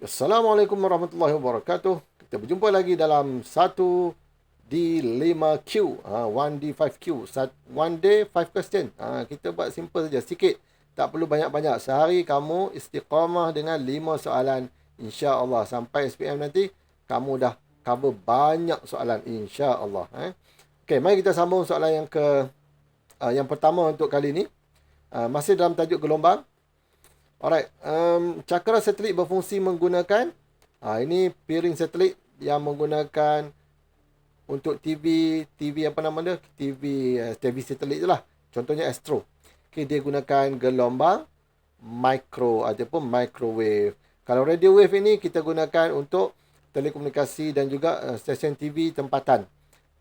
Assalamualaikum warahmatullahi wabarakatuh. Kita berjumpa lagi dalam 1D5Q, 1D5Q, 1 day 5 question. Kita buat simple saja, sikit. Tak perlu banyak-banyak. Sehari kamu istiqamah dengan 5 soalan. InsyaAllah sampai SPM nanti, kamu dah cover banyak soalan. InsyaAllah. Okey, mari kita sambung soalan yang pertama untuk kali ini. Masih dalam tajuk gelombang. Alright, cakra satelit berfungsi menggunakan ini piring satelit yang menggunakan untuk TV apa nama dia? TV satelit je lah. Contohnya Astro. Okay, dia gunakan gelombang micro ataupun microwave. Kalau radio wave ini kita gunakan untuk telekomunikasi dan juga stesen TV tempatan.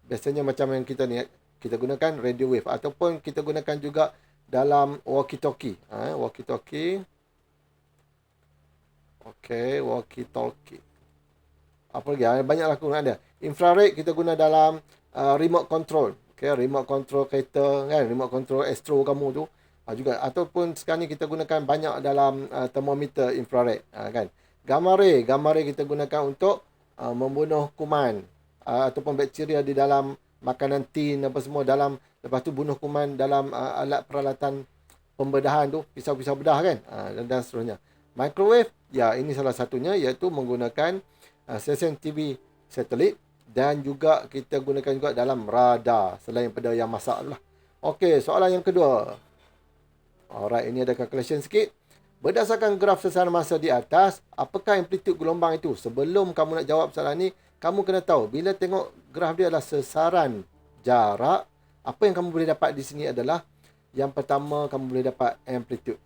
Biasanya macam yang kita ni, kita gunakan radio wave ataupun kita gunakan juga dalam walkie-talkie. Walkie-talkie. Okey, walkie-talkie. Apa lagi? Banyaklah kegunaan dia. Infrared kita guna dalam remote control. Okey, remote control kereta kan, remote control Astro kamu tu. Juga ataupun sekarang ni kita gunakan banyak dalam termometer infrared, kan. Gamma ray kita gunakan untuk membunuh kuman ataupun bakteria di dalam makanan tin apa semua, dalam lepas tu bunuh kuman dalam alat peralatan pembedahan tu, pisau-pisau bedah kan, dan seterusnya. Microwave, ya ini salah satunya, iaitu menggunakan stesen TV satelit dan juga kita gunakan juga dalam radar selain pada yang masak lah. Okey, soalan yang kedua. Alright, ini ada calculation sikit. Berdasarkan graf sesaran masa di atas, apakah amplitude gelombang itu? Sebelum kamu nak jawab soalan ni, kamu kena tahu bila tengok graf dia adalah sesaran jarak, apa yang kamu boleh dapat di sini adalah yang pertama kamu boleh dapat amplitude.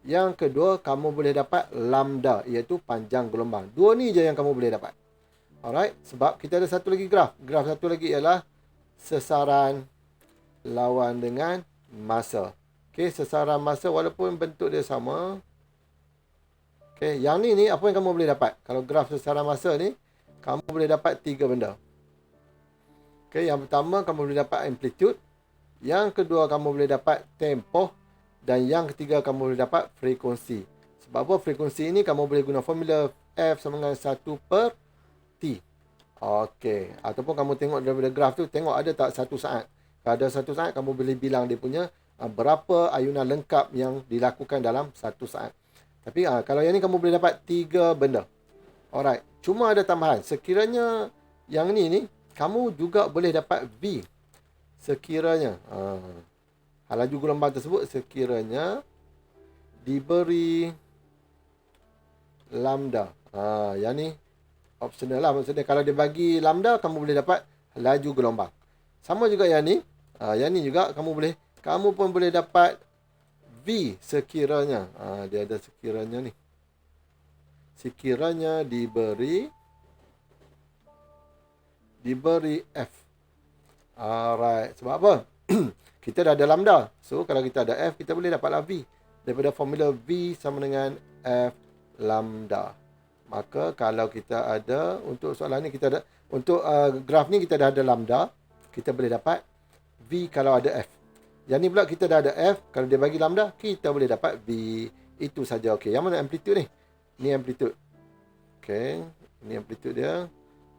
Yang kedua, kamu boleh dapat lambda, iaitu panjang gelombang. Dua ni je yang kamu boleh dapat. Alright, sebab kita ada satu lagi graf. Graf satu lagi ialah sesaran lawan dengan masa. Okey, sesaran masa walaupun bentuk dia sama. Okey, yang ni apa yang kamu boleh dapat? Kalau graf sesaran masa ni, kamu boleh dapat 3 benda. Okey, yang pertama kamu boleh dapat amplitude. Yang kedua kamu boleh dapat tempoh. Dan yang ketiga, kamu boleh dapat frekuensi. Sebab apa? Frekuensi ini kamu boleh guna formula F sama dengan 1/T. Okey. Ataupun kamu tengok daripada graf tu, tengok ada tak 1 saat. Kalau ada 1 saat, kamu boleh bilang dia punya berapa ayunan lengkap yang dilakukan dalam 1 saat. Tapi kalau yang ni kamu boleh dapat 3 benda. Alright. Cuma ada tambahan. Sekiranya yang ni, kamu juga boleh dapat V. Sekiranya. Laju gelombang tersebut sekiranya diberi lambda. Yang ni optional lah. Maksudnya kalau dia bagi lambda, kamu boleh dapat laju gelombang. Sama juga yang ni. Yang ni juga kamu pun boleh dapat V sekiranya. Dia ada sekiranya ni. Sekiranya diberi F. Alright. Sebab apa? Kita dah ada lambda. So, kalau kita ada F, kita boleh dapatlah V. Daripada formula V sama dengan F lambda. Maka, kalau kita ada, untuk soalan ni kita ada, untuk graf ni kita dah ada lambda. Kita boleh dapat V kalau ada F. Yang ni pula kita dah ada F. Kalau dia bagi lambda, kita boleh dapat V. Itu saja. Okey, yang mana amplitude ni? Ni amplitude. Okey, ini amplitude dia.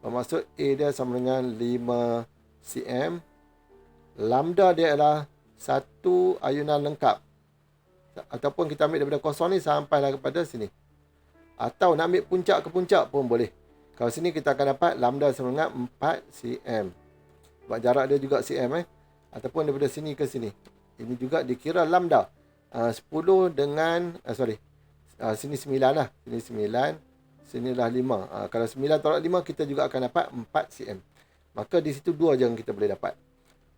Bermaksud A dia sama dengan 5 cm. Lambda dia adalah 1 ayunan lengkap. Ataupun kita ambil daripada kosong ni sampailah kepada sini. Atau nak ambil puncak ke puncak pun boleh. Kalau sini kita akan dapat lambda sama dengan 4 cm. Sebab jarak dia juga cm. Ataupun daripada sini ke sini. Ini juga dikira lambda. 10 dengan... sini 9 lah. Sini 9. Sini lah 5. Kalau 9 tolak 5 kita juga akan dapat 4 cm. Maka di situ 2 je yang kita boleh dapat.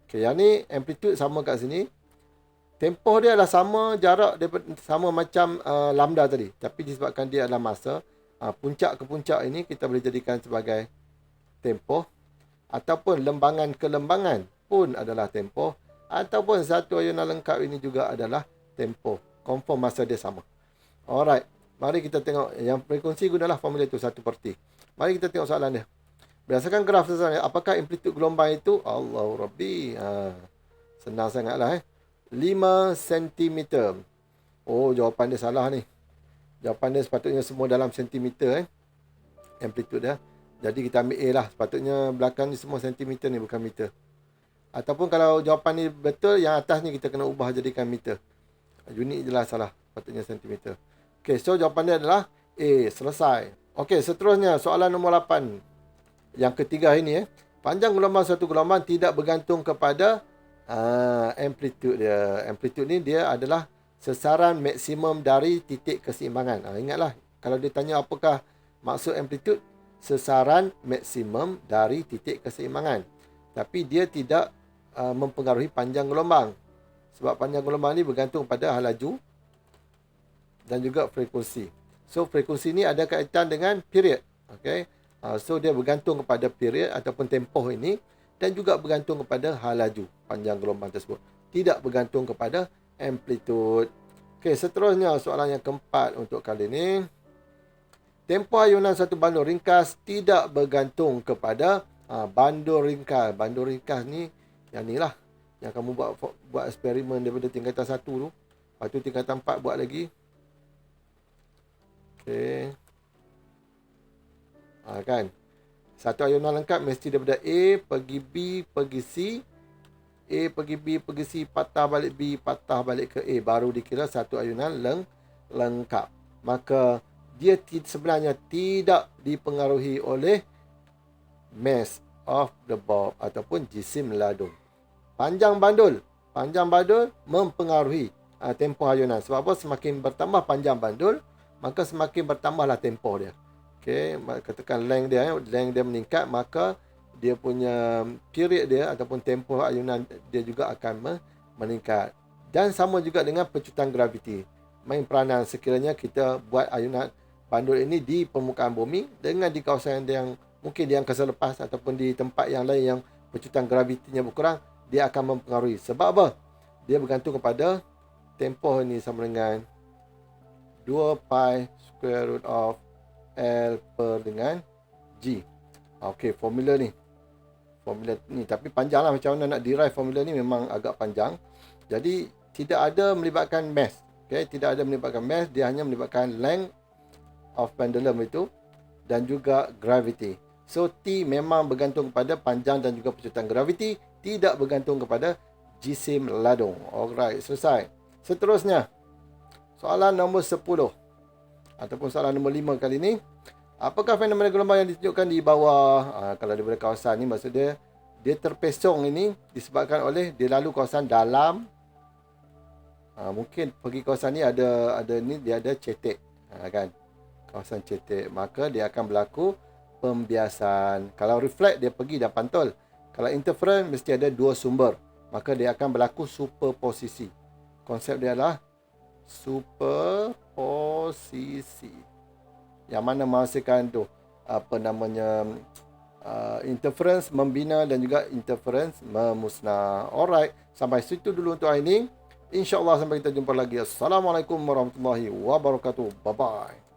Okay, yang ni amplitude sama kat sini. Tempoh dia adalah sama, jarak dia sama macam lambda tadi. Tapi disebabkan dia adalah masa, puncak ke puncak ini kita boleh jadikan sebagai tempoh. Ataupun lembangan ke lembangan pun adalah tempoh. Ataupun satu ayunan lengkap ini juga adalah tempoh. Confirm masa dia sama. Alright, mari kita tengok. Yang frekuensi gunalah formula itu 1/T. Mari kita tengok soalan dia. Berdasarkan graf sesaran, apakah amplitude gelombang itu? Allahu Rabbi. Senang sangatlah. 5 cm. Oh, jawapan dia salah ni. Jawapan dia sepatutnya semua dalam sentimeter amplitude dia. Jadi kita ambil A lah. Sepatutnya belakang ni semua sentimeter ni, bukan meter. Ataupun kalau jawapan ni betul, yang atas ni kita kena ubah jadikan meter. Unit je lah salah. Sepatutnya sentimeter. Okay, so jawapan dia adalah A. Selesai. Okay, seterusnya soalan nombor 8. Yang ketiga ini panjang gelombang suatu gelombang tidak bergantung kepada amplitude dia. Amplitude ni dia adalah sesaran maksimum dari titik keseimbangan. Ingatlah, kalau dia tanya apakah maksud amplitude, sesaran maksimum dari titik keseimbangan. Tapi dia tidak mempengaruhi panjang gelombang. Sebab panjang gelombang ni bergantung pada hal laju dan juga frekuensi. So, frekuensi ni ada kaitan dengan period. Okay. So, dia bergantung kepada period ataupun tempoh ini dan juga bergantung kepada hal laju panjang gelombang tersebut. Tidak bergantung kepada amplitude. Okay, seterusnya soalan yang keempat untuk kali ini. Tempoh ayunan satu bandul ringkas tidak bergantung kepada bandul ringkas. Bandul ringkas ni, yang ni lah. Yang kamu buat eksperimen daripada tingkatan 1 tu. Lepas tu tingkatan 4 buat lagi. Okey. Kan. Satu ayunan lengkap mesti daripada A pergi B pergi C. A pergi B pergi C, patah balik B, patah balik ke A. Baru dikira satu ayunan lengkap. Maka dia sebenarnya tidak dipengaruhi oleh mass of the bulb ataupun jisim ladung. Panjang bandul mempengaruhi tempoh ayunan. Sebab apa? Semakin bertambah panjang bandul, maka semakin bertambahlah tempoh dia. Okey, katakan length dia meningkat, maka dia punya period dia ataupun tempoh ayunan dia juga akan meningkat. Dan sama juga dengan pecutan graviti. Main peranan sekiranya kita buat ayunan bandul ini di permukaan bumi dengan di kawasan yang mungkin di angkasa lepas ataupun di tempat yang lain yang pecutan gravitinya berkurang, dia akan mempengaruhi. Sebab apa? Dia bergantung kepada tempoh ini sama dengan 2 pi square root of L per dengan G. Okey, formula ni. Tapi panjang lah, macam mana nak derive formula ni memang agak panjang. Jadi tidak ada melibatkan mass. Okey, tidak ada melibatkan mass, dia hanya melibatkan length of pendulum itu dan juga gravity. So T memang bergantung kepada panjang dan juga pecutan gravity, tidak bergantung kepada jisim ladung. Alright, selesai. Seterusnya, soalan nombor 10 ataupun soalan nombor 5 kali ini. Apakah fenomena gelombang yang ditunjukkan di bawah? Kalau daripada kawasan ni, maksud dia terpesong ini disebabkan oleh dia lalu kawasan dalam. Mungkin pergi kawasan ni ada ni, dia ada cetek. Kan? Kawasan cetek, maka dia akan berlaku pembiasan. Kalau reflect, dia pergi dan pantul. Kalau interference, mesti ada dua sumber, maka dia akan berlaku superposisi. Konsep dia adalah superposisi, yang mana menghasilkan tu interference membina dan juga interference memusnah. Alright, sampai situ dulu untuk hari ini. InsyaAllah sampai kita jumpa lagi. Assalamualaikum warahmatullahi wabarakatuh. Bye bye.